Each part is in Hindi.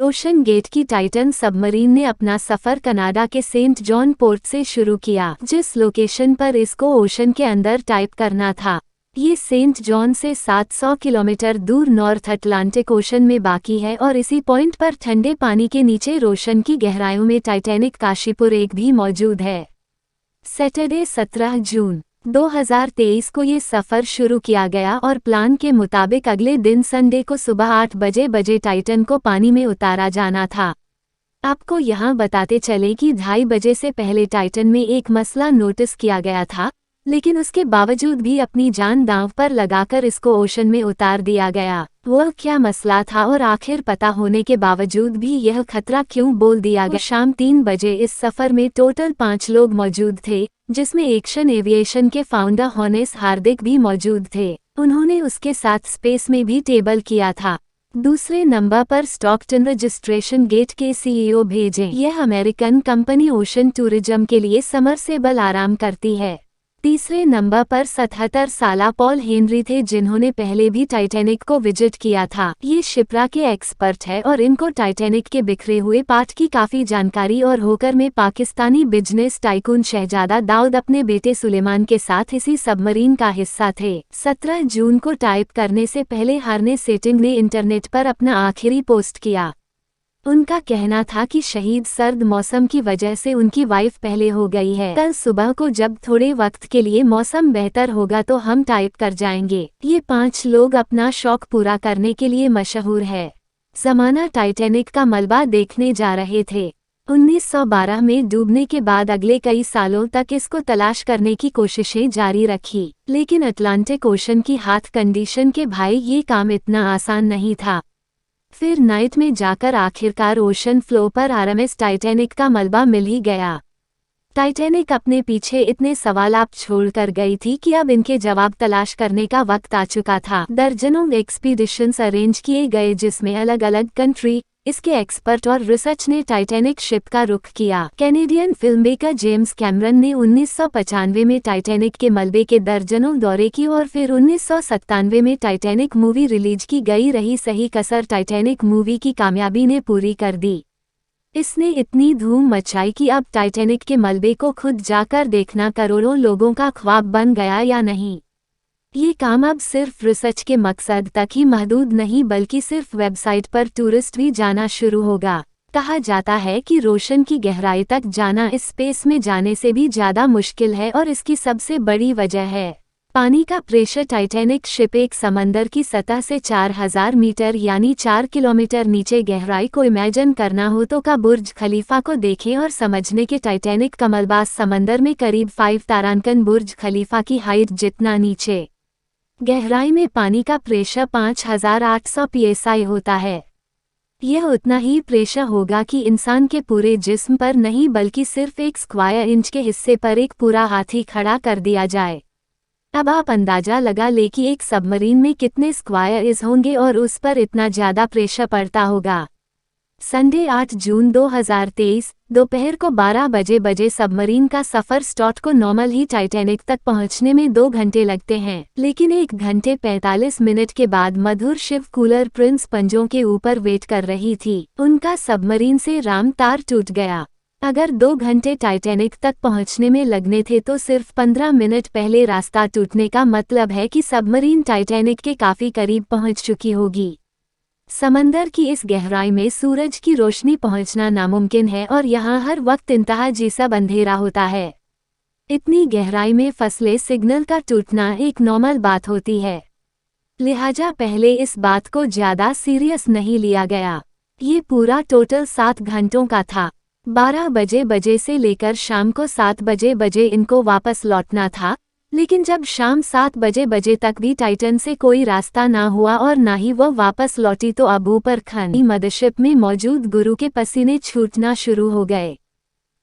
ओशन गेट की टाइटन सबमरीन ने अपना सफर कनाडा के सेंट जॉन पोर्ट से शुरू किया, जिस लोकेशन पर इसको ओशन के अंदर टाइप करना था। ये सेंट जॉन से 700 किलोमीटर दूर नॉर्थ अटलांटिक ओशन में बाकी है और इसी पॉइंट पर ठंडे पानी के नीचे रोशन की गहराइयों में टाइटैनिक काशीपुर एक भी मौजूद है। सैटरडे 17 जून 2023 को ये सफ़र शुरू किया गया और प्लान के मुताबिक अगले दिन संडे को सुबह 8 बजे टाइटन को पानी में उतारा जाना था। आपको यहाँ बताते चले कि 2:30 बजे से पहले टाइटन में एक मसला नोटिस किया गया था, लेकिन उसके बावजूद भी अपनी जान दांव पर लगाकर इसको ओशन में उतार दिया गया। वह क्या मसला था और आखिर पता होने के बावजूद भी यह खतरा क्यों बोल दिया गया। शाम 3 बजे इस सफ़र में टोटल 5 लोग मौजूद थे, जिसमें एक्शन एविएशन के फाउंडर हॉनेस हार्दिक भी मौजूद थे। उन्होंने उसके साथ स्पेस में भी टेबल किया था। दूसरे नंबर पर स्टॉकटन रजिस्ट्रेशन गेट के सीईओ भेजे। यह अमेरिकन कंपनी ओशन टूरिज्म के लिए समरसेबल आराम करती है। तीसरे नंबर पर 77 साला पॉल हेनरी थे, जिन्होंने पहले भी टाइटैनिक को विजिट किया था। ये शिप्रा के एक्सपर्ट है और इनको टाइटैनिक के बिखरे हुए पार्ट की काफी जानकारी और होकर में पाकिस्तानी बिजनेस टाइकून शहजादा दाऊद अपने बेटे सुलेमान के साथ इसी सबमरीन का हिस्सा थे। 17 जून को टाइप करने से पहले हार्ने सेटिंग ने इंटरनेट पर अपना आखिरी पोस्ट किया। उनका कहना था कि शहीद सर्द मौसम की वजह से उनकी वाइफ पहले हो गई है। कल सुबह को जब थोड़े वक्त के लिए मौसम बेहतर होगा तो हम टाइप कर जाएंगे। ये 5 लोग अपना शौक पूरा करने के लिए मशहूर है। ज़माना टाइटैनिक का मलबा देखने जा रहे थे। 1912 में डूबने के बाद अगले कई सालों तक इसको तलाश करने की कोशिशें जारी रखी, लेकिन अटलांटिक ओशन की हाथ कंडीशन के भाई ये काम इतना आसान नहीं था। फिर नाइट में जाकर आखिरकार ओशन फ्लो पर आरएमएस टाइटैनिक का मलबा मिल ही गया। टाइटैनिक अपने पीछे इतने सवालात छोड़कर गई थी कि अब इनके जवाब तलाश करने का वक्त आ चुका था। दर्जनों एक्सपीडिशंस अरेंज किए गए, जिसमें अलग अलग कंट्री, इसके एक्सपर्ट और रिसर्च ने टाइटैनिक शिप का रुख किया। कैनेडियन फिल्ममेकर जेम्स कैमरन ने 1995 में टाइटैनिक के मलबे के दर्जनों दौरे की और फिर 1997 में टाइटैनिक मूवी रिलीज की गई। रही सही कसर टाइटैनिक मूवी की कामयाबी ने पूरी कर दी। इसने इतनी धूम मचाई कि अब टाइटैनिक के मलबे को खुद जाकर देखना करोड़ों लोगों का ख्वाब बन गया या नहीं। ये काम अब सिर्फ रिसर्च के मकसद तक ही महदूद नहीं, बल्कि सिर्फ वेबसाइट पर टूरिस्ट भी जाना शुरू होगा। कहा जाता है कि रोशन की गहराई तक जाना इस स्पेस में जाने से भी ज़्यादा मुश्किल है और इसकी सबसे बड़ी वजह है पानी का प्रेशर। टाइटैनिक शिप एक समंदर की सतह से 4000 मीटर यानी 4 किलोमीटर नीचे गहराई को इमेजिन करना हो तो का बुर्ज खलीफा को देखें और समझने के टाइटैनिक का मलबा समंदर में करीब 5 तारांकन बुर्ज खलीफा की हाइट जितना नीचे गहराई में पानी का प्रेशर 5800 psi होता है। यह उतना ही प्रेशर होगा कि इंसान के पूरे जिस्म पर नहीं, बल्कि सिर्फ एक स्क्वायर इंच के हिस्से पर एक पूरा हाथी खड़ा कर दिया जाए। अब आप अंदाजा लगा ले कि एक सबमरीन में कितने स्क्वायर इंच होंगे और उस पर इतना ज़्यादा प्रेशर पड़ता होगा। संडे 8 जून 2023 दोपहर को 12 बजे सबमरीन का सफ़र स्टार्ट को नॉर्मल ही टाइटैनिक तक पहुंचने में 2 घंटे लगते हैं, लेकिन 1 घंटे 45 मिनट के बाद मधुर शिव कूलर प्रिंस पंजों के ऊपर वेट कर रही थी। उनका सबमरीन से राम तार टूट गया। अगर 2 घंटे टाइटैनिक तक पहुंचने में लगने थे तो सिर्फ 15 मिनट पहले रास्ता टूटने का मतलब है कि सबमरीन टाइटैनिक के काफ़ी करीब पहुंच चुकी होगी। समंदर की इस गहराई में सूरज की रोशनी पहुंचना नामुमकिन है और यहाँ हर वक्त इंतहा जैसा अंधेरा होता है। इतनी गहराई में फसले सिग्नल का टूटना एक नॉर्मल बात होती है, लिहाजा पहले इस बात को ज़्यादा सीरियस नहीं लिया गया। ये पूरा टोटल 7 घंटों का था। 12 बजे से लेकर शाम को 7 बजे इनको वापस लौटना था, लेकिन जब शाम 7 बजे तक भी टाइटन से कोई रास्ता ना हुआ और ना ही वो वापस लौटी तो अब ऊपर खनी मदरशिप में मौजूद गुरु के पसीने छूटना शुरू हो गए।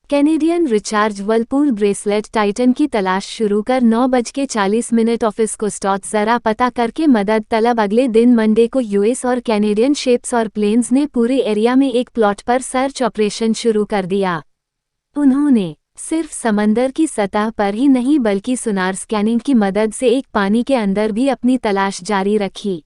Canadian recharge Whirlpool bracelet Titan की तलाश शुरू कर 9:40 ऑफिस को स्टॉट जरा पता करके मदद तलब। अगले दिन मंडे को यूएस और कैनेडियन शिप्स और प्लेन्स ने पूरे एरिया में एक प्लॉट पर सर्च ऑपरेशन शुरू कर दिया। उन्होंने सिर्फ समंदर की सतह पर ही नहीं बल्कि सोनार स्कैनिंग की मदद से एक पानी के अंदर भी अपनी तलाश जारी रखी।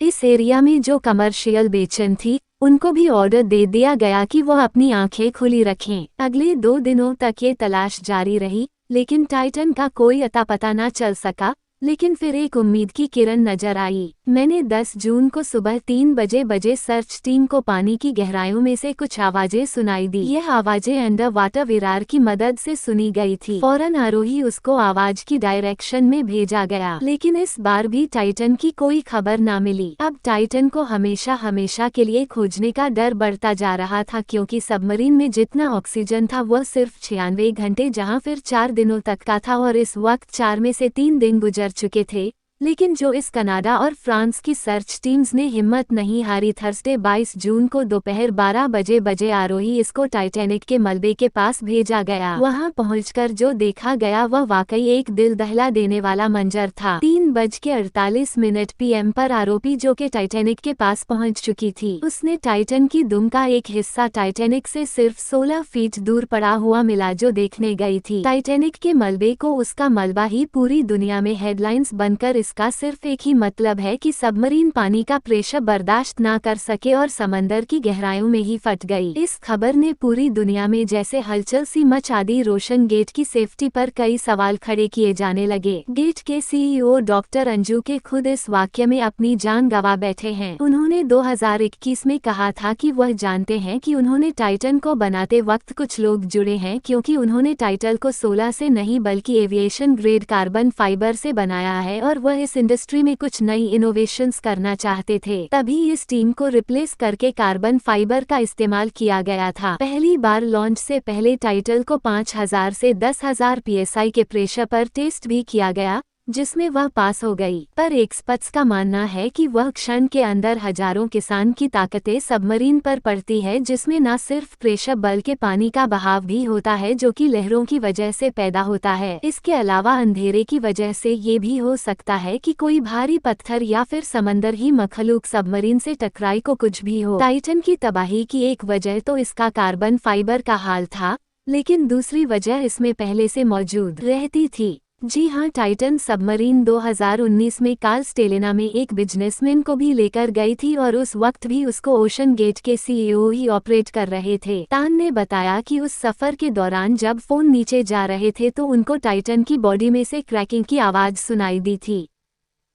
इस एरिया में जो कमर्शियल बेचैन थी उनको भी ऑर्डर दे दिया गया कि वह अपनी आंखें खुली रखें। अगले 2 दिनों तक ये तलाश जारी रही, लेकिन टाइटन का कोई अता पता न चल सका। लेकिन फिर एक उम्मीद की किरण नजर आई। मैंने 10 जून को सुबह 3 बजे सर्च टीम को पानी की गहराइयों में से कुछ आवाजें सुनाई दी। यह आवाजें अंडर वाटर विरार की मदद से सुनी गई थी। फौरन आरोही उसको आवाज की डायरेक्शन में भेजा गया, लेकिन इस बार भी टाइटन की कोई खबर न मिली। अब टाइटन को हमेशा हमेशा के लिए खोजने का डर बढ़ता जा रहा था, क्योंकि सबमरीन में जितना ऑक्सीजन था वह सिर्फ 96 घंटे जहां फिर 4 दिनों तक का था, और इस वक्त 4 में से 3 दिन गुजर चुके थे। लेकिन जो इस कनाडा और फ्रांस की सर्च टीम्स ने हिम्मत नहीं हारी। थर्सडे 22 जून को दोपहर 12 बजे आरोही इसको टाइटैनिक के मलबे के पास भेजा गया। वहां पहुंचकर जो देखा गया वह वाकई एक दिल दहला देने वाला मंजर था। 3:48 PM पर आरोपी, जो कि टाइटैनिक के पास पहुंच चुकी थी, उसने टाइटन की दुम का एक हिस्सा टाइटैनिक से सिर्फ 16 फीट दूर पड़ा हुआ मिला, जो देखने गई थी। टाइटैनिक के मलबे को उसका मलबा ही पूरी दुनिया में हेडलाइंस बनकर इसका सिर्फ एक ही मतलब है कि सबमरीन पानी का प्रेशर बर्दाश्त ना कर सके और समंदर की गहराइयों में ही फट गई। इस खबर ने पूरी दुनिया में जैसे हलचल सी मचा दी। रोशन गेट की सेफ्टी पर कई सवाल खड़े किए जाने लगे। गेट के CEO डॉक्टर अंजू के खुद इस वाक्य में अपनी जान गंवा बैठे हैं। उन्होंने 2021 में कहा था कि वह जानते हैं कि उन्होंने टाइटन को बनाते वक्त कुछ लोग जुड़े हैं, क्योंकि उन्होंने टाइटल को 16 से नहीं बल्कि एविएशन ग्रेड कार्बन फाइबर से बनाया है और वह इस इंडस्ट्री में कुछ नई इनोवेशंस करना चाहते थे। तभी इस टीम को रिप्लेस करके कार्बन फाइबर का इस्तेमाल किया गया था। पहली बार लॉन्च से पहले टाइटल को 5000 से 10,000 PSI के प्रेशर पर टेस्ट भी किया गया, जिसमें वह पास हो गई। पर एक्सपर्ट्स का मानना है कि वह क्षण के अंदर हजारों किसान की ताकतें सबमरीन पर पड़ती है, जिसमें न सिर्फ प्रेशर बल्कि पानी का बहाव भी होता है, जो कि लहरों की वजह से पैदा होता है। इसके अलावा अंधेरे की वजह से ये भी हो सकता है कि कोई भारी पत्थर या फिर समंदर ही मखलूक सबमरीन से टकराई को कुछ भी हो। टाइटन की तबाही की एक वजह तो इसका कार्बन फाइबर का हाल था, लेकिन दूसरी वजह इसमें पहले से मौजूद रहती थी। जी हाँ, टाइटन सबमरीन 2019 में कार्ल स्टेलेना में एक बिजनेसमैन को भी लेकर गई थी और उस वक्त भी उसको ओशन गेट के CEO ही ऑपरेट कर रहे थे। तान ने बताया कि उस सफर के दौरान जब फोन नीचे जा रहे थे तो उनको टाइटन की बॉडी में से क्रैकिंग की आवाज सुनाई दी थी।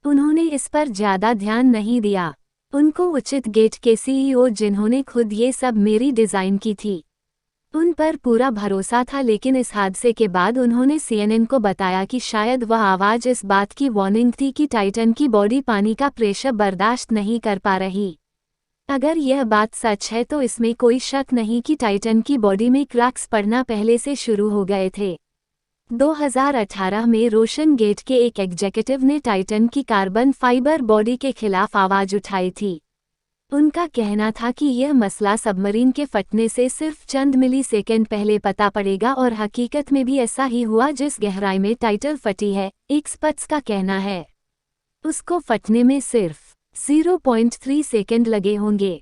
उन्होंने इस पर ज्यादा ध्यान नहीं दिया। उनको उचित गेट के CEO, जिन्होंने खुद ये सब मेरी डिजाइन की थी, उन पर पूरा भरोसा था। लेकिन इस हादसे के बाद उन्होंने CNN को बताया कि शायद वह आवाज इस बात की वार्निंग थी कि टाइटन की बॉडी पानी का प्रेशर बर्दाश्त नहीं कर पा रही। अगर यह बात सच है तो इसमें कोई शक नहीं कि टाइटन की बॉडी में क्रैक्स पड़ना पहले से शुरू हो गए थे। 2018 में रोशन गेट के एक एग्जीक्यूटिव ने टाइटन की कार्बन फाइबर बॉडी के खिलाफ आवाज उठाई थी। उनका कहना था कि यह मसला सबमरीन के फटने से सिर्फ चंद मिलीसेकंड पहले पता पड़ेगा, और हकीकत में भी ऐसा ही हुआ जिस गहराई में टाइटल फटी है। एक्सपर्ट्स का कहना है उसको फटने में सिर्फ 0.3 सेकंड लगे होंगे।